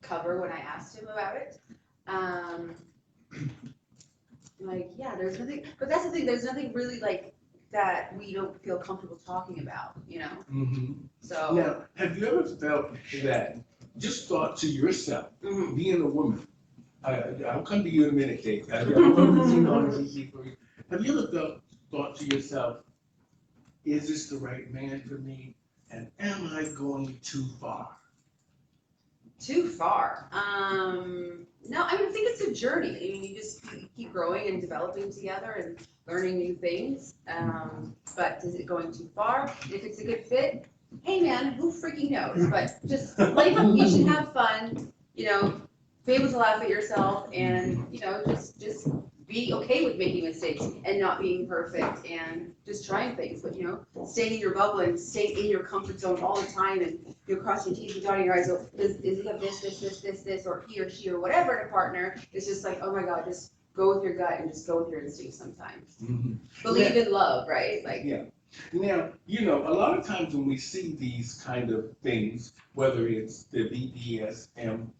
cover when I asked him about it. Like, yeah, there's nothing, but that's the thing, there's nothing really like that we don't feel comfortable talking about, you know? Mm-hmm. So. Now, have you ever felt that, just thought to yourself, being a woman, I'll come to you in a minute, Kate. Have you ever thought to yourself, is this the right man for me? And am I going too far? Too far. No, I mean, I think it's a journey. I mean, you just keep growing and developing together and learning new things. But is it going too far? If it's a good fit, hey man, who freaking knows? But just like you should have fun, you know, be able to laugh at yourself and, you know, just be okay with making mistakes and not being perfect and just trying things, but, you know, staying in your bubble and staying in your comfort zone all the time and you're crossing your teeth and dotting your eyes. So is he have this, or he or she or whatever in a partner? It's just like, oh my God, just go with your gut and just go with your instincts sometimes. Believe in love, right? Like. Yeah. Now, you know, a lot of times when we see these kind of things, whether it's the BDSM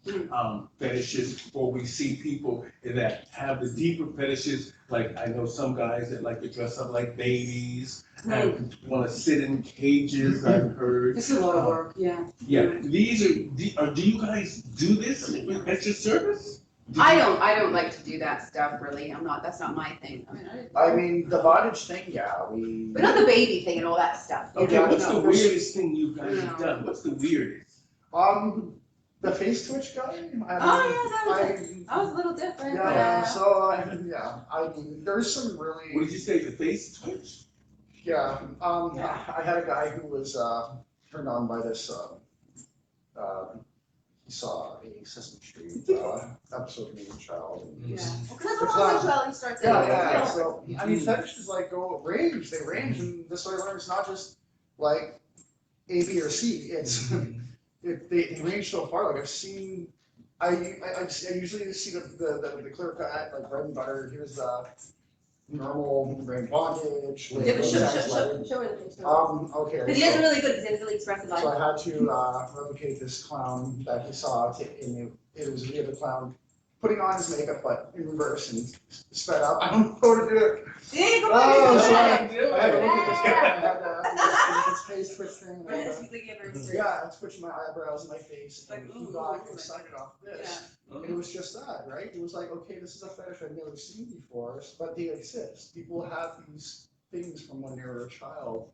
fetishes, or we see people that have the deeper fetishes, like I know some guys that like to dress up like babies, and want to sit in cages, I've heard. It's a lot of work, yeah. Yeah, these are, do you guys do this at your service? I don't like to do that stuff really. That's not my thing. I mean, the bondage thing, yeah, but not the baby thing and all that stuff. Okay, what's the weirdest thing you guys have done? What's the weirdest? The face twitch guy. That was a little different. Yeah. So I mean, there's some really. What did you say? The face twitch? Yeah. I had a guy who was turned on by this. He saw a Sesame Street episode of Mean Child. Because that's what sexuality starts out. Yeah. So I mean, fetishes like go range. They range, and this way I learned it's not just like A, B, or C. It's they range so far. Like I've seen, I usually see the clear cut like bread and butter. Here's the normal brain bondage. Yeah, but show her the face. Okay. Because he does really good. Because he's really expressive. So I had to replicate this clown that he saw. It was a video of the clown putting on his makeup, but in reverse and sped up. I don't know how to do it. Yeah, come on. I had to look at this guy. I had his face twitch thing. Yeah, I twitched my eyebrows and my face. And he got excited off this. And it was just that, right? It was like, okay, this is a fetish I've never seen before, but they exist. People have these things from when they were a child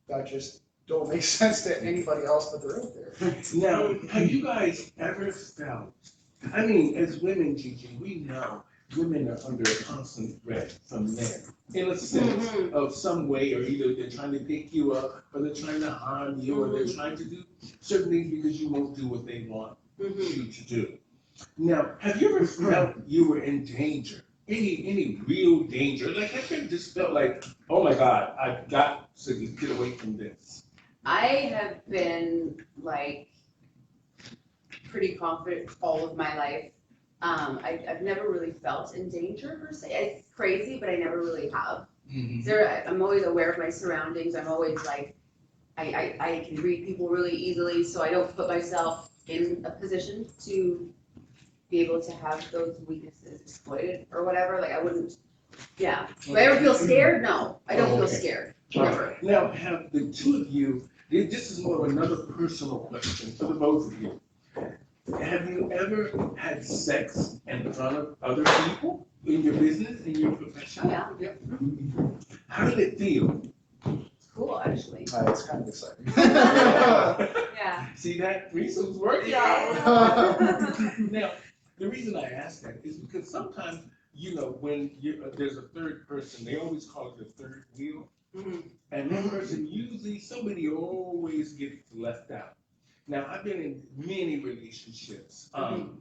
that just don't make sense to anybody else, but they're out there. Now, have you guys ever felt, I mean, as women, Gigi, we know women are under a constant threat from men, in a sense of some way, or either they're trying to pick you up, or they're trying to harm you, or they're trying to do certain things because you won't do what they want you to do. Now, have you ever felt you were in danger? Any real danger? Like, have you just felt like, oh my God, I've got to get away from this? I have been like pretty confident all of my life. I've never really felt in danger per se. It's crazy, but I never really have. I'm always aware of my surroundings. I'm always like, I can read people really easily, so I don't put myself in a position to be able to have those weaknesses exploited or whatever. Like I wouldn't, yeah. Do I ever feel scared? No, I don't feel scared. Never. Now, have the two of you, this is more of another personal question for the both of you. Have you ever had sex in front of other people in your business, in your profession? Yeah. How did it feel? It's cool, actually. It's kind of exciting. Yeah. See that? Threesome's working out. Now, the reason I ask that is because sometimes, you know, when there's a third person, they always call it the third wheel. And that person, usually somebody always gets left out. Now, I've been in many relationships, and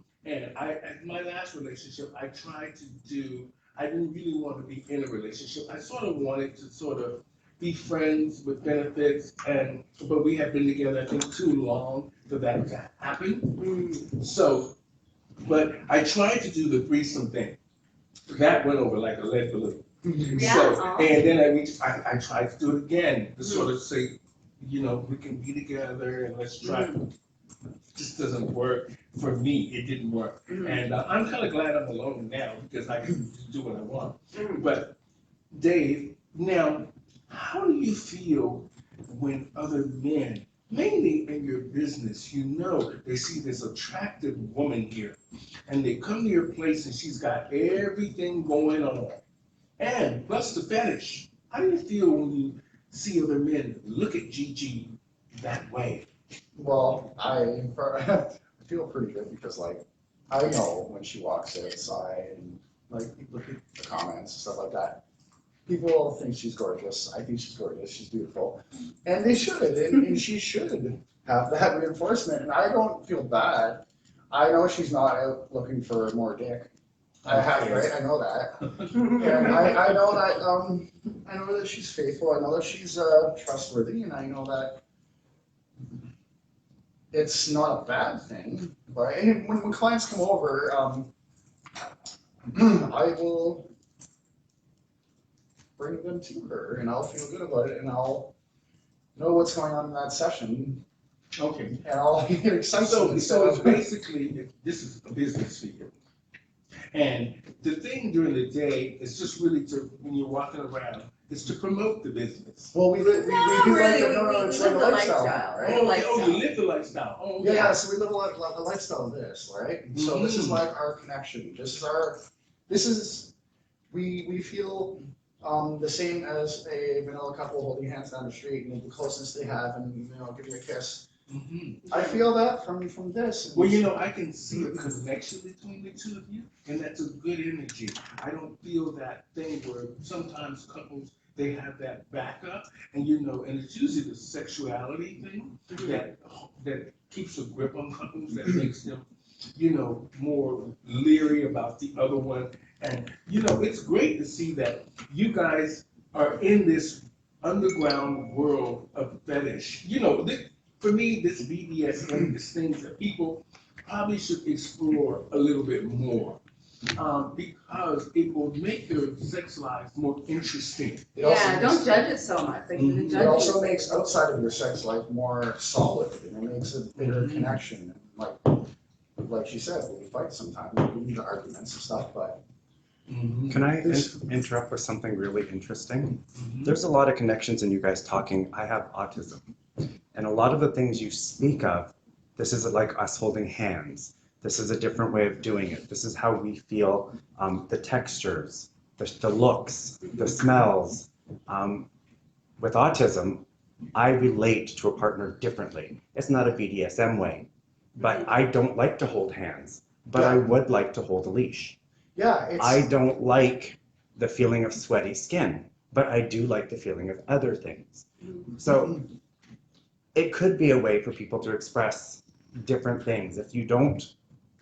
my last relationship, I didn't really want to be in a relationship. I sort of wanted to sort of be friends with benefits, but we had been together, I think, too long for that to happen. So, but I tried to do the threesome thing. That went over like a lead balloon. So, and then I tried to do it again to sort of say, you know, we can be together and let's try. just doesn't work. For me, it didn't work. And I'm kind of glad I'm alone now because I can do what I want. But Dave, now, how do you feel when other men, mainly in your business, you know, they see this attractive woman here and they come to your place and she's got everything going on and plus the fetish. How do you feel when you see other men look at Gigi that way? Well, I feel pretty good because like I know when she walks outside and like people look at the comments and stuff like that. People think she's gorgeous. I think she's gorgeous. She's beautiful, and they should, and she should have that reinforcement. And I don't feel bad. I know she's not out looking for more dick. I have, right? I know that, and I know that. I know that she's faithful. I know that she's trustworthy, and I know that it's not a bad thing. But when clients come over, I will bring them to her, and I'll feel good about it, and I'll know what's going on in that session, Okay. and I'll get excited. So it's basically, this is a business for you. And the thing during the day is just really to, when you're walking around, is to promote the business. Well, we do Really, like, we it's like a live the lifestyle, lifestyle, right? Oh, lifestyle. you live the lifestyle. Oh, Yeah, so we live a lifestyle of this, right? So this is Mhm. like our connection. We feel the same as a vanilla couple holding hands down the street and the closeness they have, and give you a kiss. Mhm. I feel that from this. Well, you know, I can see a connection between the two of you, and that's a good energy. I don't feel that thing where sometimes couples, they have that backup, and and it's usually the sexuality thing that keeps a grip on couples, that makes them, more leery about the other one. And, it's great to see that you guys are in this underground world of fetish. For me, this BDSM is things that people probably should explore a little bit more, because it will make their sex lives more interesting. Yeah, don't judge it so much. Like, the Mhm. judging It also is makes outside of your sex life more solid, and it makes a bigger connection. Like she said, we fight sometimes, we get into arguments and stuff, but Can I interrupt with something really interesting? Mhm. There's a lot of connections in you guys talking. I have autism. And a lot of the things you speak of, this isn't like us holding hands. This is a different way of doing it. This is how we feel, the textures, the looks, the smells. With autism, I relate to a partner differently. It's not a BDSM way, but I don't like to hold hands, but I would like to hold a leash. yeah, I don't like the feeling of sweaty skin, but I do like the feeling of other things. So it could be a way for people to express different things. If you don't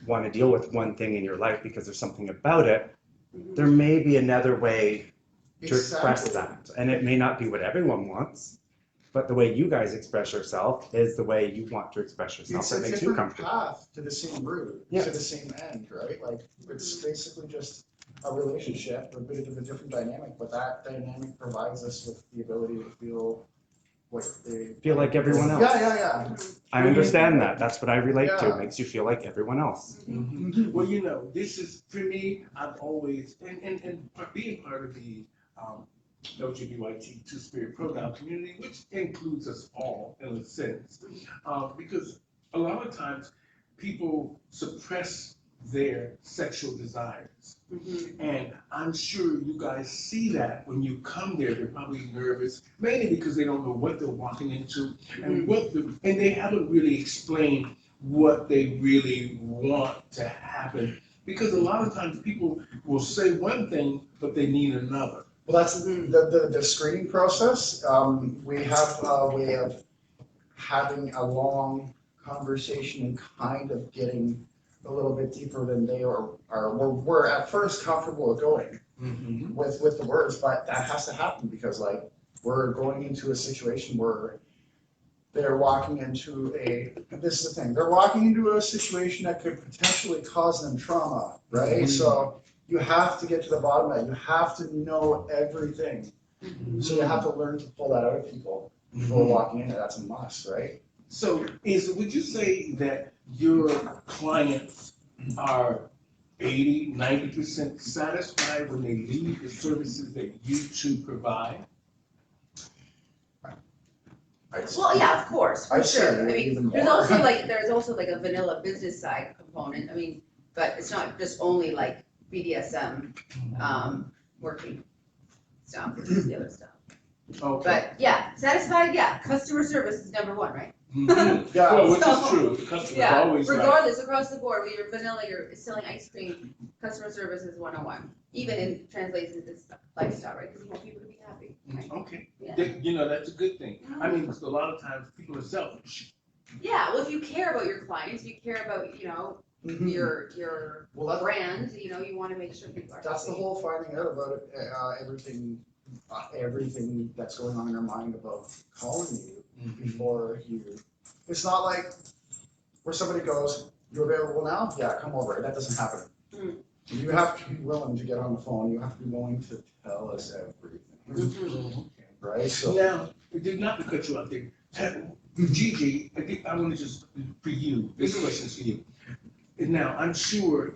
want to deal with one thing in your life because there's something about it, there may be another way to express that. And it may not be what everyone wants, but the way you guys express yourself is the way you want to express yourself. It's That a makes you different comfortable. path to the same route, Yeah. to the same end, right? Like, it's basically just a relationship, a bit of a different dynamic, but that dynamic provides us with the ability to feel what they Feel like everyone else. Yeah. I understand that. That's what I relate to. Yeah. It makes you feel like everyone else. Mhm. Well, this is, for me, I've always, and being part of the LGBTQ Two-Spirit Program community, which includes us all in a sense, because a lot of times people suppress their sexual desires. And I'm sure you guys see that when you come there. They're probably nervous, mainly because they don't know what they're walking into and and they haven't really explained what they really want to happen. Because a lot of times people will say one thing, but they need another. Well, that's the screening process. We have a way of having a long conversation and kind of getting a little bit deeper than they were at first comfortable with going with the words, but that has to happen because we're going into a situation where they're walking into this is the thing, they're walking into a situation that could potentially cause them trauma, right? So you have to get to the bottom of that. You have to know everything. So you have to learn to pull that out of people before walking in. That's a must, right? So would you say that your clients are 80, 90% satisfied when they leave the services that you two provide? Well, yeah, of course, for I'd say sure. I even mean, there's more. also like a vanilla business side component. I mean, but it's not just only like BDSM, working stuff, it's just the other stuff. Okay. But yeah, satisfied, yeah, customer service is number one, right? Mhm. Yeah. Well, which So- is true, the customer's Yeah, always right. regardless, across the board, whether you're vanilla, you're selling ice cream, customer service is 101. Even in translates into lifestyle, right? Because you want people to be happy, right? Okay, Yeah. You know, that's a good thing. I mean, because a lot of times people are selfish. Yeah, well, if you care about your clients, you care about, Mhm. your Well, that's, brand, you want to make sure people are that's the happy. whole finding out about it, everything that's going on in your mind about calling you before you. It's not like where somebody goes, "You're available now? Yeah, come over." That doesn't happen. Mm. You have to be willing to get on the phone. You have to be willing to tell us everything, Mhm. right? So. Now, not to cut you out there, Gigi, I want to just, for you, this question is for you. And now, I'm sure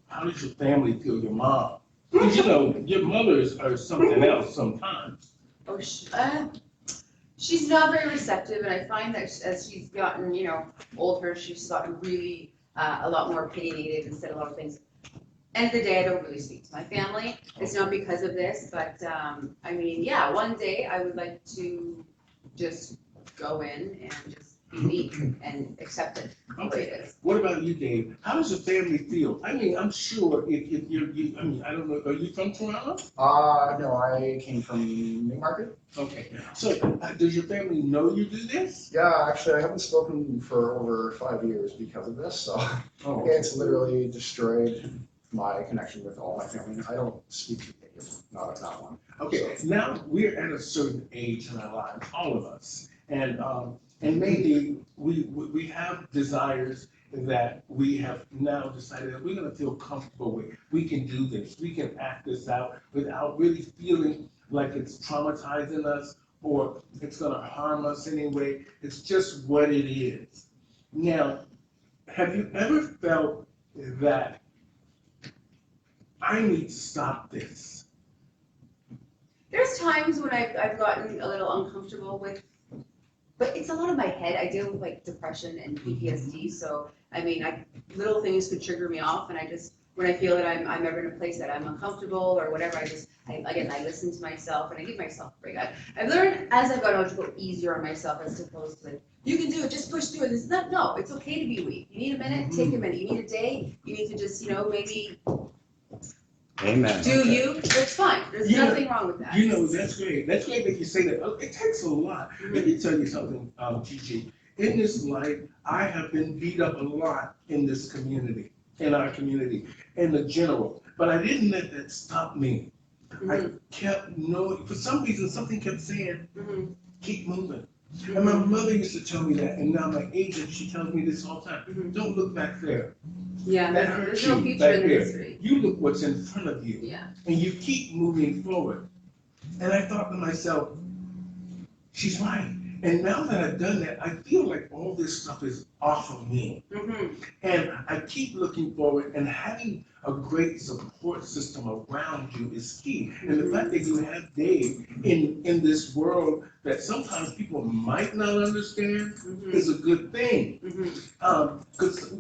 how does your family feel, your mom? Because your mothers are something else sometimes. Oh, she's not very receptive, and I find that as she's gotten, older, she's gotten really a lot more opinionated and said a lot of things. End of the day, I don't really speak to my family. It's not because of this, but I mean, yeah, one day I would like to just go in and just be me and accept it the way it is. What about you, Dave? How does your family feel? I mean, I'm sure if I mean, I don't know, are you from Toronto? No, I came from Newmarket. Okay, so does your family know you do this? Yeah, actually, I haven't spoken for over 5 years because of this, so Oh, it's literally destroyed my connection with all my family. I don't speak to people, not one. okay, now we're at a certain age in our lives, all of us. And maybe we have desires that we have now decided that we're gonna feel comfortable with. We can do this, we can act this out without really feeling like it's traumatizing us or it's gonna harm us anyway. It's just what it is. Now, have you ever felt that I need to stop this? There's times when I've gotten a little uncomfortable with, but it's a lot of my head. I deal with like depression and PTSD, so I mean, little things could trigger me off, and when I feel that I'm ever in a place that I'm uncomfortable or whatever, I listen to myself and I give myself a break. I've learned as I've gotten older to go easier on myself as opposed to like, you can do it, just push through it. No, it's okay to be weak. You need a minute, take a minute. You need a day, you need to just, maybe Amen. do you, it's fine. There's nothing wrong with that. That's great. That's great that you say that. It takes a lot. Let me tell you something, Gigi. In this life, I have been beat up a lot in this community, in our community, in the general. But I didn't let that stop me. I kept knowing, for some reason, something kept saying, keep moving. And my mother used to tell me that, and now my agent, she tells me this all the time. Don't look back there. Yeah, That there's hurts no you future back in the there. history. You look what's in front of you. Yeah. And you keep moving forward. And I thought to myself, she's right. And now that I've done that, I feel like all this stuff is off of me. And I keep looking forward, and having a great support system around you is key. And the fact that you have Dave in this world that sometimes people might not understand is a good thing. Because,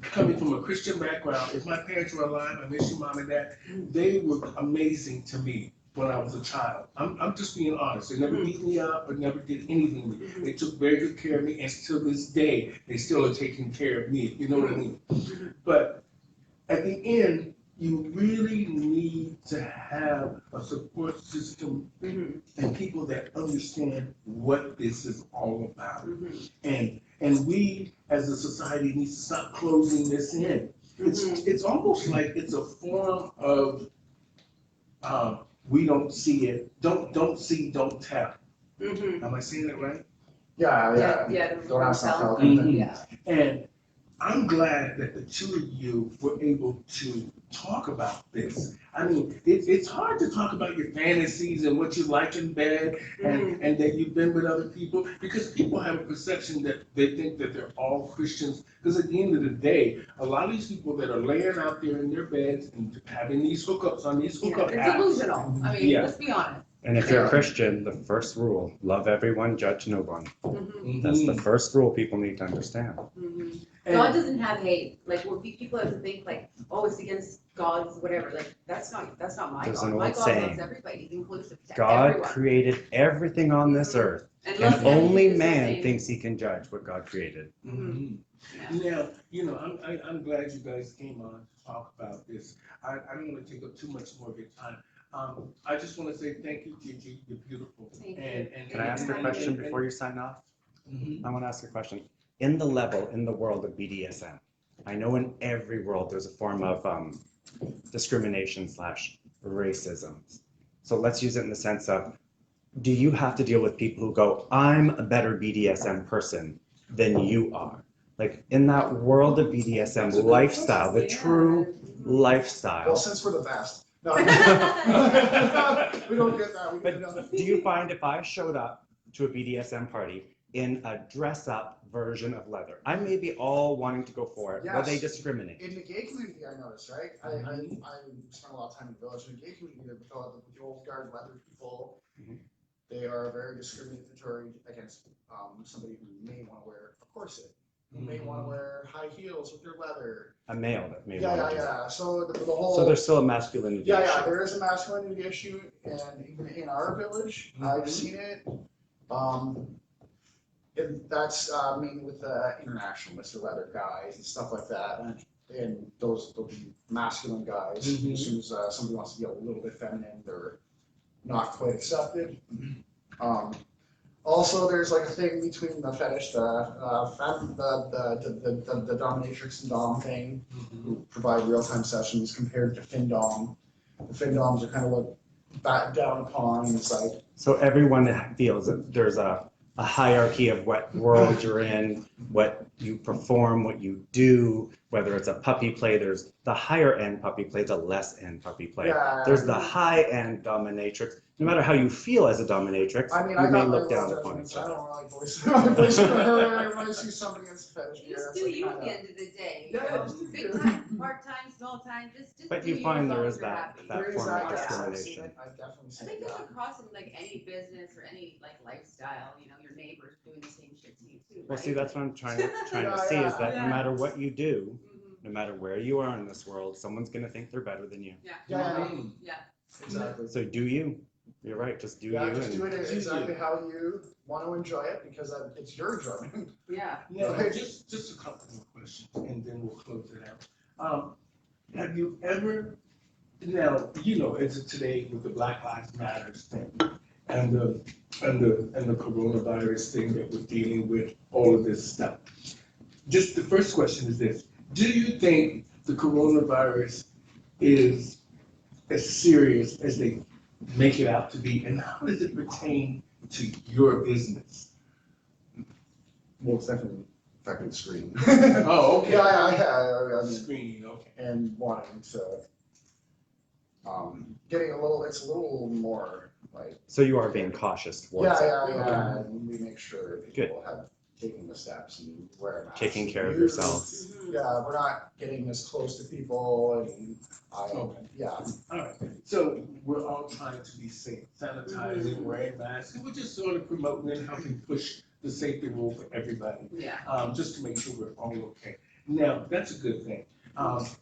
coming from a Christian background, if my parents were alive, I miss you, Mom and Dad, they were amazing to me when I was a child. I'm just being honest. They never beat me up or never did anything with me. They took very good care of me, and till this day, they still are taking care of me, you know what I mean? But at the end, you really need to have a support system and people that understand what this is all about. And we, as a society, need to stop closing this in. It's almost like it's a form of we don't see it, don't see, don't tell. Am I saying it right? Yeah. Yeah, Don't ask, not tell. Mhm. Yeah. And I'm glad that the two of you were able to talk about this. I mean, it's hard to talk about your fantasies and what you like in bed and that you've been with other people because people have a perception that they think that they're all Christians. Because at the end of the day, a lot of these people that are laying out there in their beds and having these hookups on these hookup They're apps. delusional. I mean, Yeah. let's be honest. And if you're a Christian, the first rule, love everyone, judge no one. That's the first rule people need to understand. God doesn't have hate. Like, well, people have to think like, oh, it's against God's whatever. Like, that's not my There's God. an My old God saying. loves everybody. He's inclusive to God everyone. created everything on this earth, And and loves only everything the man same. thinks he can judge what God created. Now, you know, I'm glad you guys came on to talk about this. I don't want to take up too much more of your time. I just want to say thank you, Gigi. You're beautiful. Thank you. And Can I ask a question before you sign off? I want to ask a question. In the world of BDSM, I know in every world there's a form of discrimination / racism. So let's use it in the sense of, do you have to deal with people who go, I'm a better BDSM person than you are? Like in that world of BDSM lifestyle, the true Well, lifestyle. since we're the best. No, we don't get that. We But don't. do you find if I showed up to a BDSM party in a dress-up version of leather, I may be all wanting to go for it, but they Yes. discriminate. In the gay community, I noticed, right? I spent a lot of time in the village. In the gay community, with the old guard leather people, they are very discriminatory against somebody who may want to wear a corset, who may want to wear high heels with their leather. A male that may Yeah, want to yeah, do yeah. So the whole. So there's still a masculinity Yeah, issue. yeah. There is a masculinity issue, and even in our village, I've seen it. That's mainly with the international Mr. Leather guys and stuff like that, and those will be masculine guys. As soon as somebody wants to be a little bit feminine, they're not quite accepted. Also, there's like a thing between the fetish, the dominatrix and dom thing, who provide real-time sessions compared to fin-dom. The fin-doms are kind of looked back down upon, and it's like. So everyone feels that there's a hierarchy of what world you're in, what you perform, what you do, whether it's a puppy play, there's the higher end puppy play, the less end puppy play. Yeah, there's the high end dominatrix. No matter how you feel as a dominatrix, I mean, you I may got look my down real upon judgments. each I other. don't really voice my voice when I see somebody in fetish gear. Just it's do like you at kinda- the end of the day. Yeah, You know, just big do. time, part time, small time, just But do you find as there long is as you're that- happy. that There is form of that, yes, I've seen discrimination. it. I've definitely I seen think it. that's across in like any business or any like lifestyle, you know, your neighbors doing the same shit to you too, right? Well, see, that's what I'm trying to Yeah, see is that yeah. no matter what you do, Mhm. no matter where you are in this world, someone's going to think they're better than you. Yeah, Yeah. exactly. So do you. You're right, just do Yeah, you. just and do it exactly how you want to enjoy it because it's your enjoyment. Yeah. Now, just a couple more questions, and then we'll close it out. Have you ever, now, you know, it's today with the Black Lives Matters thing and the coronavirus thing that we're dealing with, all of this stuff. Just the first question is this: do you think the coronavirus is as serious as they make it out to be, and how does it pertain to your business? Well, it's definitely affecting the screen. Oh, okay. I mean, Screening, okay. and wanting to, getting it's a little more like. So you are being cautious towards it. Yeah, and we make sure people have taken the steps and wear masks. Taking care of yourselves. Yeah, we're not getting as close to people and, yeah. All right, so we're all trying to be safe, sanitizing, wearing masks, and we're just sort of promoting and helping push the safety rule for everybody, Yeah. just to make sure we're all okay. Now, that's a good thing.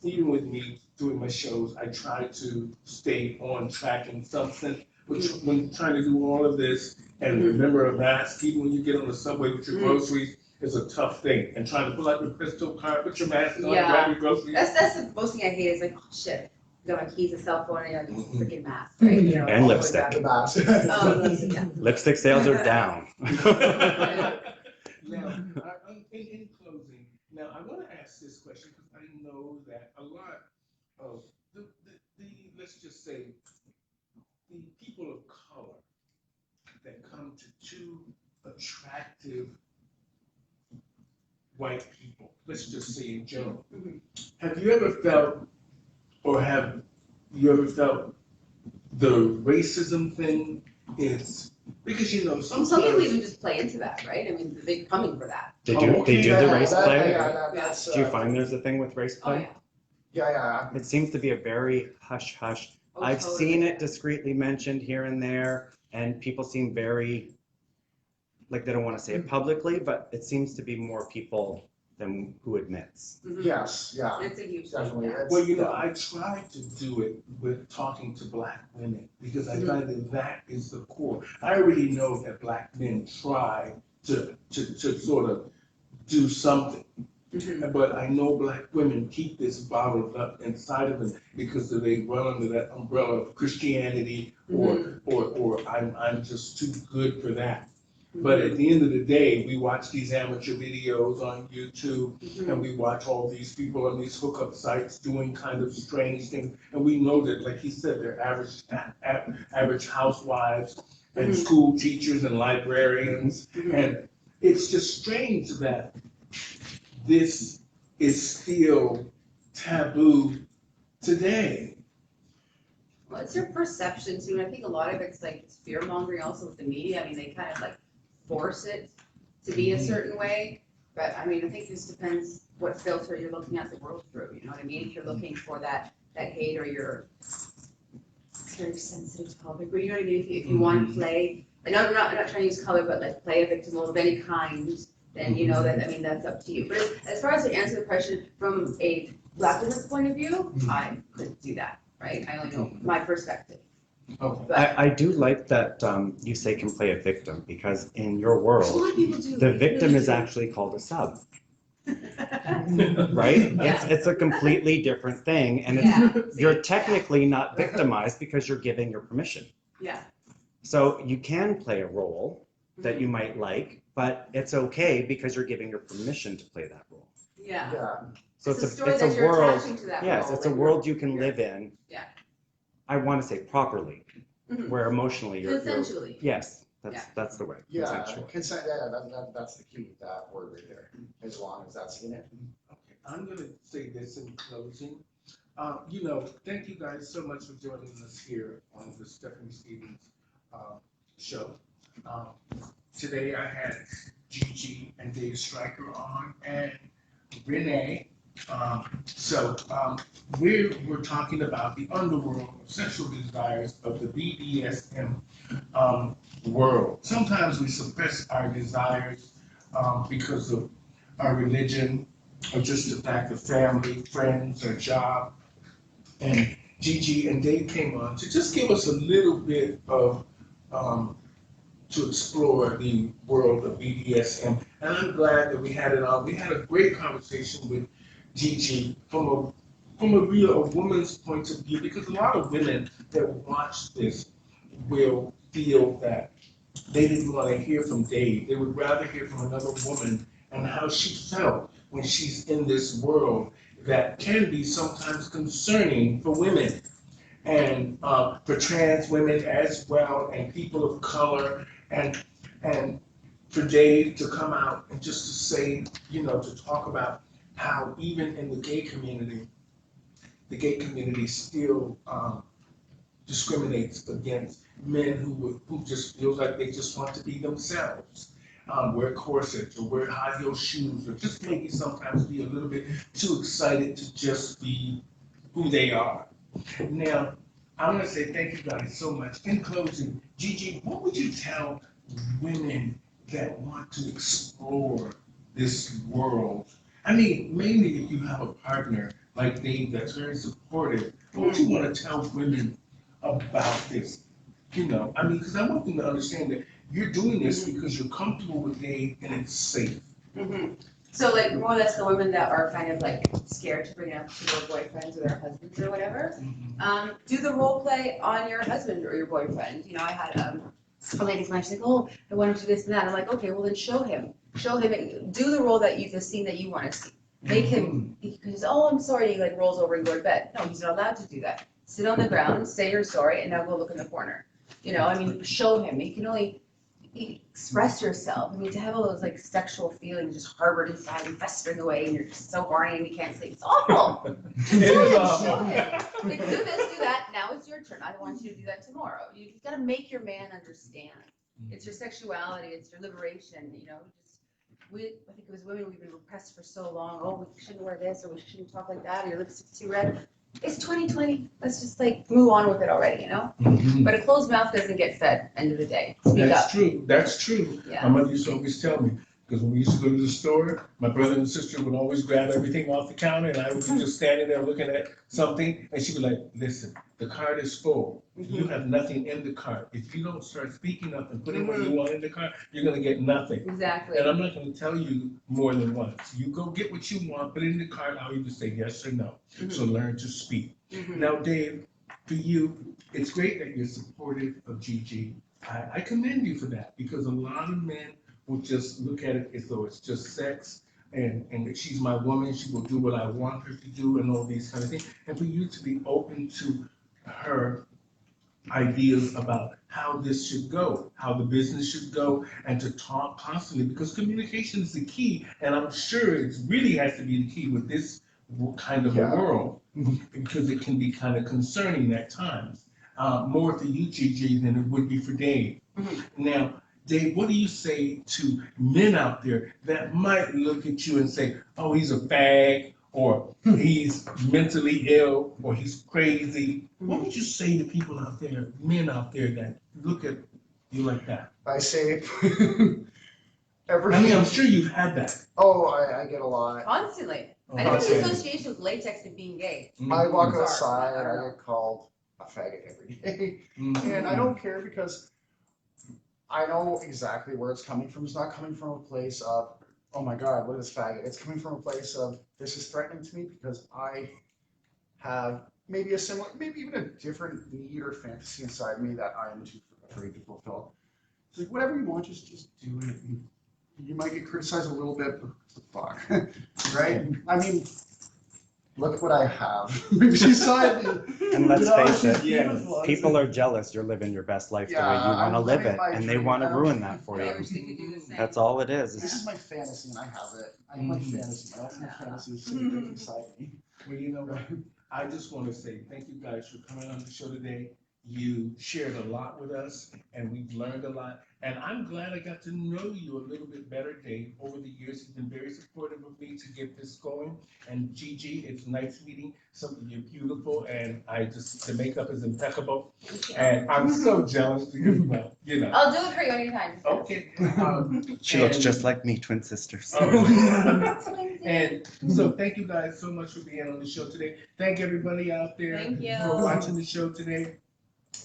Even with me doing my shows, I try to stay on track in some sense, when trying to do all of this and remember a mask, even when you get on the subway with your groceries, is a tough thing. And trying to pull out your pistol card, put your mask on, Yeah. grab your groceries. That's the most thing I hate is like, oh shit, I got my keys, a cell phone, and I got a freaking mask, right? You know, And all lipstick. like The that. mask. Yeah. Lipstick sales are down. Now, in closing, now I want to ask this question because I know that a lot of the let's just say, the people of color that come to two attractive white people, let's just say in general. Mhm. Have you ever felt, or have you ever felt the racism thing is, because you know, Some people even sometimes. just play into that, right? I mean, they're coming for that. They Oh, do, okay. they do the race that- play? that's, Do you find there's a thing with race Oh, play? yeah. Yeah. It seems to be a very hush-hush. Oh, I've totally. seen it discreetly mentioned here and there, and people seem very, like they don't want to say it publicly, but it seems to be more people than who admits. Mhm. Yes, yeah, It's a huge thing, definitely. yeah. It's- Well, you know, I try to do it with talking to black women because I find that that is the core. I already know that black men try to sort of do something, Mhm. but I know black women keep this bottled up inside of them because they run under that umbrella of Christianity or I'm just too good for that. But at the end of the day, we watch these amateur videos on YouTube and we watch all these people on these hookup sites doing kind of strange things. And we know that, like he said, they're average housewives and school teachers and librarians. And it's just strange that this is still taboo today. Well, it's your perception too, and I think a lot of it's like it's fear mongering also with the media. I mean, they kind of like force it to be a certain way. But I mean, I think it just depends what filter you're looking at the world through. You know what I mean? If you're looking for that hate or it's a very sensitive topic, but you know what I mean? If you want to play, and I'm not trying to use color, but like play a victim role of any kind, then you know that, I mean, that's up to you. But as far as to answer the question from a black woman's point of view, I couldn't do that, right? I only know my perspective. Okay. But I do like that you say can play a victim, because in your a world, lot of people do. the victim is actually called a sub, right? Yeah. It's a completely different thing, and Yeah, you're see, technically not victimized because you're giving your permission. yeah. So you can play a role that you might like, but it's okay because you're giving your permission to play that role. Yeah. Yeah, So It's a story it's a that you're world, attaching to that yes, role, it's a like world you can you're- live in. Yeah. I want to say properly, Mhm. where emotionally you're, Consensually. yes, Yeah. that's the way, yeah, consensual. consent, that's the key, that word right there, as long as that's in it. Okay, I'm gonna say this in closing. You know, thank you guys so much for joining us here on the Stephanie Stevens show. Today I had Gigi and Dave Stryker on and Renee. We're talking about the underworld of sexual desires of the BDSM world. Sometimes we suppress our desires because of our religion or just the fact of family, friends, or job. And Gigi and Dave came on to just give us a little bit of to explore the world of BDSM. And I'm glad that we had it on. We had a great conversation with Gigi from a real woman's point of view, because a lot of women that watch this will feel that they didn't want to hear from Dave. They would rather hear from another woman and how she felt when she's in this world that can be sometimes concerning for women and for trans women as well, and people of color, and for Dave to come out and just to say, you know, to talk about how even in the gay community still discriminates against men who just feels like they just want to be themselves. Wear corsets or wear high heel shoes, or just maybe sometimes be a little bit too excited to just be who they are. Now, I want to say thank you guys so much. In closing, Gigi, what would you tell women that want to explore this world? I mean, mainly if you have a partner like Dave that's very supportive, what would you want to tell women about this? You know, I mean, because I want them to understand that you're doing this because you're comfortable with Dave and it's safe. Mhm. So like more or less the women that are kind of like scared to bring it up to their boyfriends or their husbands or whatever, do the role play on your husband or your boyfriend. You know, I had a lady come out, she's like, oh, I want to do this and that. I'm like, okay, well then show him, do the role that you've seen that you want to see. Make him, because, oh, I'm sorry, he like rolls over and go to bed. No, he's not allowed to do that. Sit on the ground, say you're sorry, and now go look in the corner. You know, I mean, show him. express yourself. I mean, to have all those like sexual feelings just harbored inside and festering away, and you're just so horny and you can't sleep. It's awful. Just It do is it. awful. Show him. Like, do this, do that. Now it's your turn. I want you to do that tomorrow. You've got to make your man understand. It's your sexuality. It's your liberation. You know, just I think it was women. We've been repressed for so long. Oh, we shouldn't wear this, or we shouldn't talk like that, or your lipstick's too red. It's 2020. Let's just like move on with it already, you know? Mhm. But a closed mouth doesn't get fed, end of the day. Speak That's up. true, that's true. Yeah. My mother used to always tell me, because when we used to go to the store, my brother and sister would always grab everything off the counter, and I would be just standing there looking at something, and she'd be like, listen, the cart is full. You have nothing in the cart. If you don't start speaking up and putting what you want in the cart, you're gonna get nothing. Exactly. And I'm not gonna tell you more than once. You go get what you want, put it in the cart, I'll either say yes or no. So learn to speak. Now, Dave, for you, it's great that you're supportive of Gigi. I commend you for that, because a lot of men will just look at it as though it's just sex, and that she's my woman, she will do what I want her to do, and all these kind of things. And for you to be open to her ideas about how this should go, how the business should go, and to talk constantly, because communication is the key, and I'm sure it really has to be the key with this kind of a world, because it can be kind of concerning at times. More for you, Gigi, than it would be for Dave. Now, Dave, what do you say to men out there that might look at you and say, oh, he's a fag, or he's mentally ill, or he's crazy? What would you say to people out there, men out there that look at you like that? I say I mean, I'm sure you've had that. Oh, I get a lot. Constantly. Oh, I think it's okay. the association with latex and being gay. I walk Bizarre. outside and I get called a faggot every day. And I don't care, because I know exactly where it's coming from. It's not coming from a place of, oh my God, what is faggot? It's coming from a place of, this is threatening to me because I have maybe a similar, maybe even a different need or fantasy inside me that I am too afraid to fulfill. It's like, whatever you want, just do it. You might get criticized a little bit, but what the fuck, right? I mean, look what I have. Beside me. And let's face it, yes. people are jealous you're living your best life the way you Yeah, want to I'm live living it, my and they dream. want to I don't ruin think- that for I you. wish they could do the same. That's all it is. This is my fantasy, and I have it. I have my fantasy. My ultimate fantasy is sitting deep inside me. Well, you know what? I just want to say thank you guys for coming on the show today. You shared a lot with us, and we've learned a lot. And I'm glad I got to know you a little bit better, Dave. Over the years, you've been very supportive of me to get this going. And Gigi, it's nice meeting something. You're beautiful, and the makeup is impeccable. And I'm so jealous because, well, you know. I'll do it for you anytime. Okay. She looks and- just like me, twin sisters. And so thank you guys so much for being on the show today. Thank everybody out there Thank you. for watching the show today.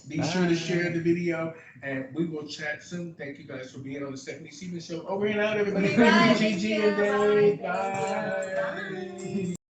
Be sure to share the video, and we will chat soon. Thank you guys for being on the Stephanie Stevens Show. Over and out, everybody. Bye. Thank you, Gigi and Thank you. Dave. Bye. Bye.